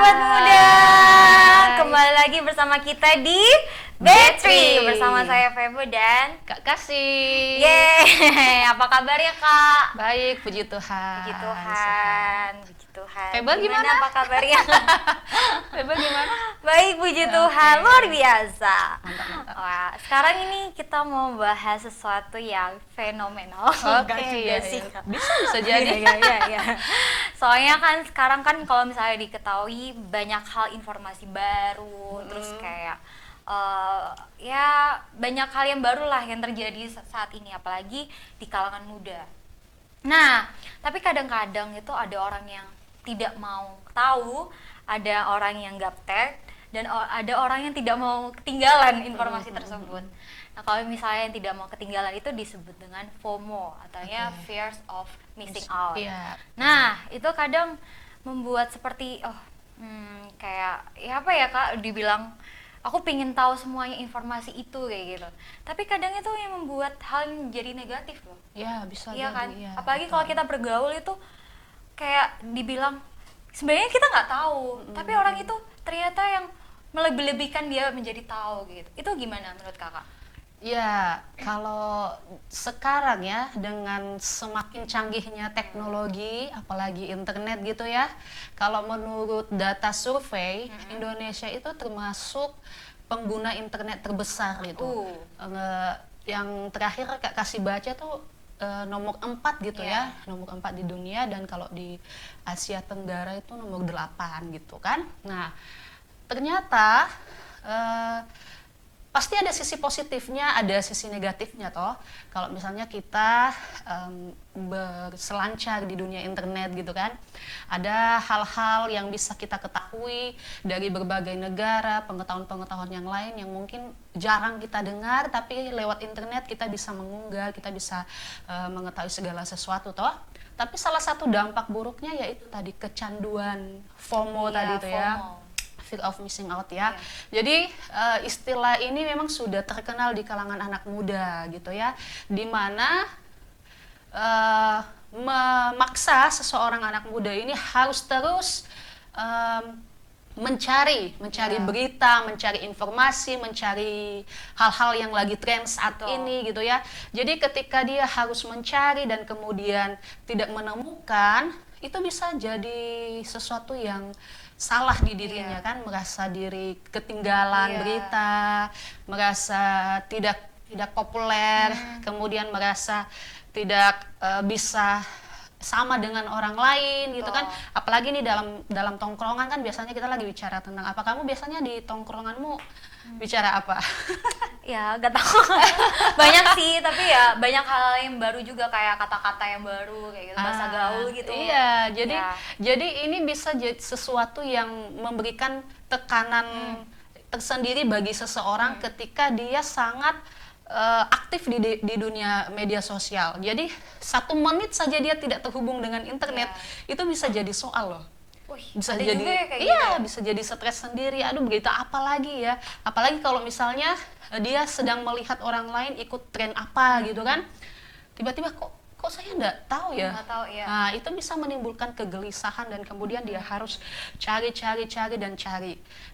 Sobat Muda, kembali lagi bersama kita di Betri bersama saya Febo dan Kak Kasih. Yeay, apa kabar ya Kak? Baik, puji Tuhan. Puji Tuhan, puji Tuhan. Febo gimana? Apa kabarnya? Febo gimana? Baik, puji Tuhan, luar biasa. Mantap, mantap. Wah, sekarang ini kita mau bahas sesuatu yang fenomenal. Oke, juga iya, sih, iya. Kak. Bisa jadi. Iya. Soalnya kan sekarang kan kalau misalnya diketahui banyak hal informasi baru, terus kayak ya banyak hal yang baru lah yang terjadi saat ini, apalagi di kalangan muda. Nah, tapi kadang-kadang itu ada orang yang tidak mau tahu, ada orang yang gaptek, dan ada orang yang tidak mau ketinggalan informasi tersebut. Nah, kalau misalnya yang tidak mau ketinggalan itu disebut dengan FOMO, atau ya fears of missing out. Iya. Nah, itu kadang membuat seperti kayak ya apa ya Kak, dibilang aku pingin tahu semuanya informasi itu kayak gitu. Tapi kadang itu yang membuat hal yang jadi negatif loh. Iya, bisa Iya jadi. kan? Iya, Apalagi betul. kalau kita bergaul itu kayak dibilang sebenarnya kita nggak tahu, tapi orang itu ternyata yang melebih-lebihkan dia menjadi tahu gitu. Itu gimana menurut Kakak? Ya, kalau sekarang ya dengan semakin canggihnya teknologi, apalagi internet gitu ya. Kalau menurut data survei, Indonesia itu termasuk pengguna internet terbesar gitu. Yang terakhir Kak kasih baca tuh nomor 4 gitu ya, nomor 4 di dunia, dan kalau di Asia Tenggara itu nomor 8 gitu kan. Nah, ternyata pasti ada sisi positifnya, ada sisi negatifnya toh. Kalau misalnya kita berselancar di dunia internet gitu kan, ada hal-hal yang bisa kita ketahui dari berbagai negara, pengetahuan-pengetahuan yang lain yang mungkin jarang kita dengar, tapi lewat internet kita bisa mengunggah, kita bisa mengetahui segala sesuatu toh. Tapi salah satu dampak buruknya yaitu tadi kecanduan FOMO tadi itu ya. Fear of missing out ya. Jadi istilah ini memang sudah terkenal di kalangan anak muda gitu ya, di mana memaksa seseorang anak muda ini harus terus mencari berita, mencari informasi, mencari hal-hal yang lagi tren saat ini gitu ya. Jadi ketika dia harus mencari dan kemudian tidak menemukan, itu bisa jadi sesuatu yang salah di dirinya kan, merasa diri ketinggalan berita, merasa tidak populer, kemudian merasa tidak bisa sama dengan orang lain gitu kan. Apalagi nih dalam tongkrongan kan biasanya kita lagi bicara tentang apa. Kamu biasanya di tongkronganmu bicara apa? Ya gak tahu. Banyak sih, tapi ya banyak hal yang baru juga, kayak kata-kata yang baru kayak gitu, bahasa gaul gitu. Iya, jadi ini bisa jadi sesuatu yang memberikan tekanan tersendiri bagi seseorang ketika dia sangat aktif di dunia media sosial. Jadi 1 menit saja dia tidak terhubung dengan internet, itu bisa jadi soal loh. Bisa jadi bisa jadi stres sendiri. Aduh, berita apa lagi ya? Apalagi kalau misalnya dia sedang melihat orang lain ikut tren apa gitu kan, tiba-tiba kok saya nggak tahu ya. Nah, itu bisa menimbulkan kegelisahan dan kemudian dia harus cari.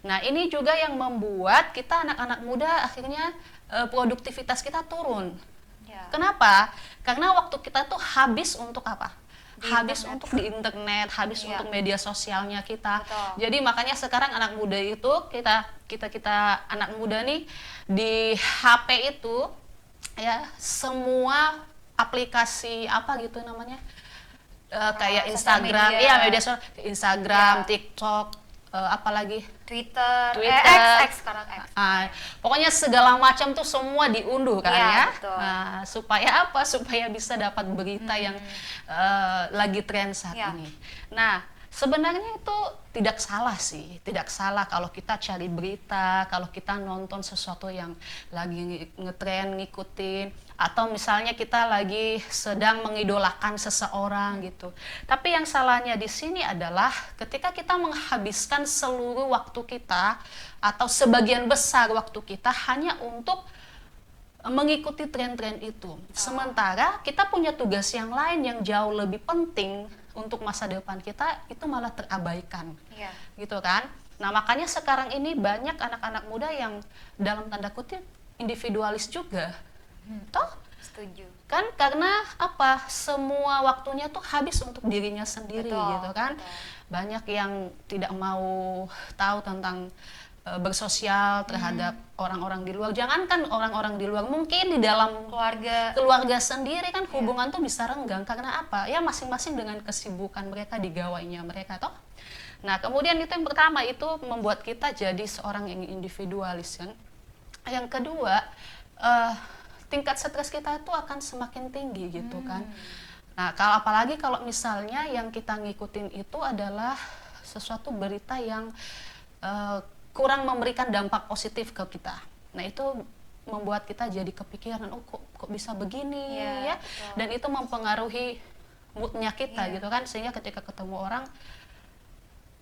Nah, ini juga yang membuat kita anak-anak muda akhirnya produktivitas kita turun. Kenapa? Karena waktu kita tuh habis untuk apa? Habis untuk di internet, habis untuk media sosialnya kita. Jadi makanya sekarang anak muda itu, kita anak muda nih, di HP itu ya semua aplikasi apa gitu namanya, kayak Instagram, media sosial, Instagram, TikTok, apalagi Twitter, X sekarang X. Pokoknya segala macam tuh semua diunduh kan ya. Nah, supaya apa? Supaya bisa dapat berita yang lagi tren saat ini. Nah, sebenarnya itu tidak salah sih, tidak salah kalau kita cari berita, kalau kita nonton sesuatu yang lagi ngetren, ngikutin, atau misalnya kita lagi sedang mengidolakan seseorang gitu. Tapi yang salahnya di sini adalah ketika kita menghabiskan seluruh waktu kita atau sebagian besar waktu kita hanya untuk mengikuti tren-tren itu. Sementara kita punya tugas yang lain yang jauh lebih penting untuk masa depan kita, itu malah terabaikan. Iya. Gitu kan? Nah, makanya sekarang ini banyak anak-anak muda yang dalam tanda kutip individualis juga. Toh? Setuju. Kan karena apa? Semua waktunya tuh habis untuk dirinya sendiri. Betul, Gitu kan? betul. Banyak yang tidak mau tahu tentang bersosial terhadap orang-orang di luar. Jangankan orang-orang di luar, mungkin di dalam keluarga sendiri kan hubungan tuh bisa renggang karena apa? Ya masing-masing dengan kesibukan mereka di gawainya mereka toh. Nah, kemudian itu yang pertama, itu membuat kita jadi seorang yang individualis kan. Yang kedua, tingkat stres kita itu akan semakin tinggi gitu kan. Nah, apalagi kalau misalnya yang kita ngikutin itu adalah sesuatu berita yang kurang memberikan dampak positif ke kita. Nah, itu membuat kita jadi kepikiran, oh kok bisa begini ya. Betul. Dan itu mempengaruhi moodnya kita gitu kan, sehingga ketika ketemu orang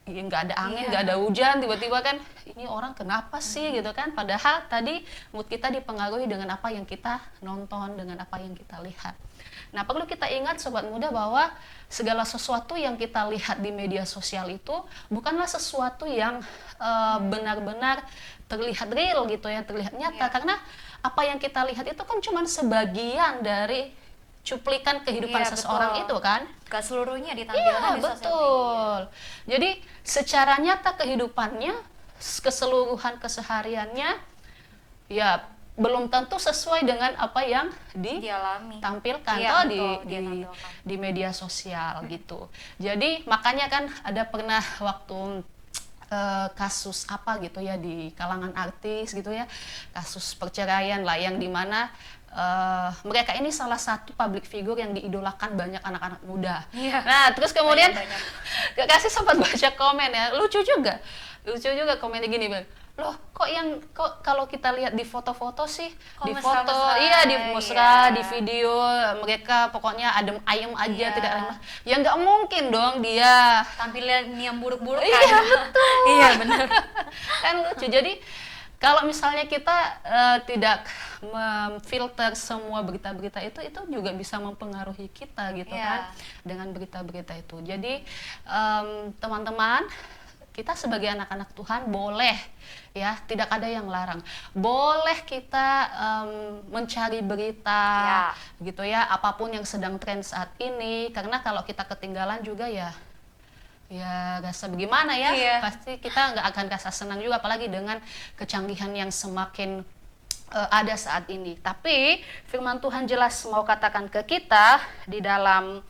nggak ada angin, nggak ada hujan, tiba-tiba kan ini orang kenapa sih gitu kan, padahal tadi mood kita dipengaruhi dengan apa yang kita nonton, dengan apa yang kita lihat. Nah, perlu kita ingat sobat muda bahwa segala sesuatu yang kita lihat di media sosial itu bukanlah sesuatu yang benar-benar terlihat real gitu ya, terlihat nyata, karena apa yang kita lihat itu kan cuma sebagian dari cuplikan kehidupan seseorang itu kan. Gak seluruhnya ditampilkan di sosial media. Betul. Jadi secara nyata kehidupannya, keseluruhan kesehariannya ya belum tentu sesuai dengan apa yang ditampilkan di media sosial gitu. Jadi makanya kan ada pernah waktu kasus apa gitu ya di kalangan artis gitu ya, kasus perceraian lah yang dimana mereka ini salah satu public figure yang diidolakan banyak anak-anak muda. Nah, terus kemudian kasih sempat baca komen ya, lucu juga komennya gini, Bang. Loh, kok kalau kita lihat di foto-foto sih, di foto, di mesra, di video mereka pokoknya adem ayem aja, tidak ramah. Ya nggak mungkin dong dia tampilan yang buruk-buruk kan. Iya, betul. Iya, benar. Kan lucu. Jadi kalau misalnya kita tidak memfilter semua berita-berita itu juga bisa mempengaruhi kita gitu kan dengan berita-berita itu. Jadi teman-teman, kita sebagai anak-anak Tuhan boleh ya, tidak ada yang larang, boleh kita mencari berita gitu ya, apapun yang sedang tren saat ini, karena kalau kita ketinggalan juga ya rasa bagaimana ya, pasti kita nggak akan rasa senang juga, apalagi dengan kecanggihan yang semakin ada saat ini. Tapi firman Tuhan jelas mau katakan ke kita di dalam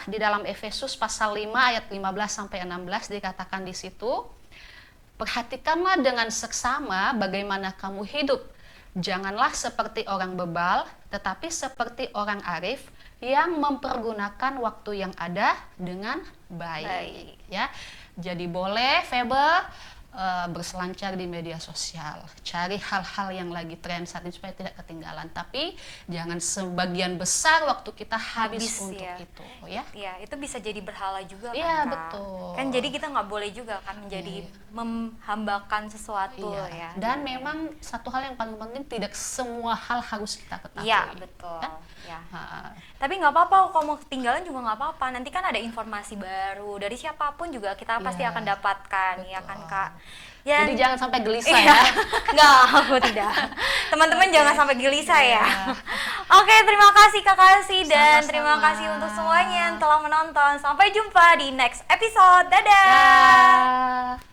di dalam Efesus pasal 5 ayat 15 sampai 16 dikatakan di situ, perhatikanlah dengan seksama bagaimana kamu hidup. Janganlah seperti orang bebal, tetapi seperti orang arif yang mempergunakan waktu yang ada dengan baik. Ya, jadi boleh Febe berselancar di media sosial, cari hal-hal yang lagi tren saat ini supaya tidak ketinggalan, tapi jangan sebagian besar waktu kita habis untuk itu ya. Iya, itu bisa jadi berhala juga kan. Iya, betul. Kan jadi kita nggak boleh juga kan menjadi menghambakan sesuatu ya. Dan memang satu hal yang paling penting, tidak semua hal harus kita ketahui. Iya, betul. Kan? Ya. Tapi nggak apa-apa, kalau mau ketinggalan juga nggak apa-apa. Nanti kan ada informasi baru dari siapapun juga kita pasti akan dapatkan, ya kan Kak. Ya, jadi jangan sampai gelisah ya. Enggak, aku tidak. Teman-teman jangan sampai gelisah ya. Oke, terima kasih Kak Kasih dan terima kasih untuk semuanya yang telah menonton. Sampai jumpa di next episode. Dadah.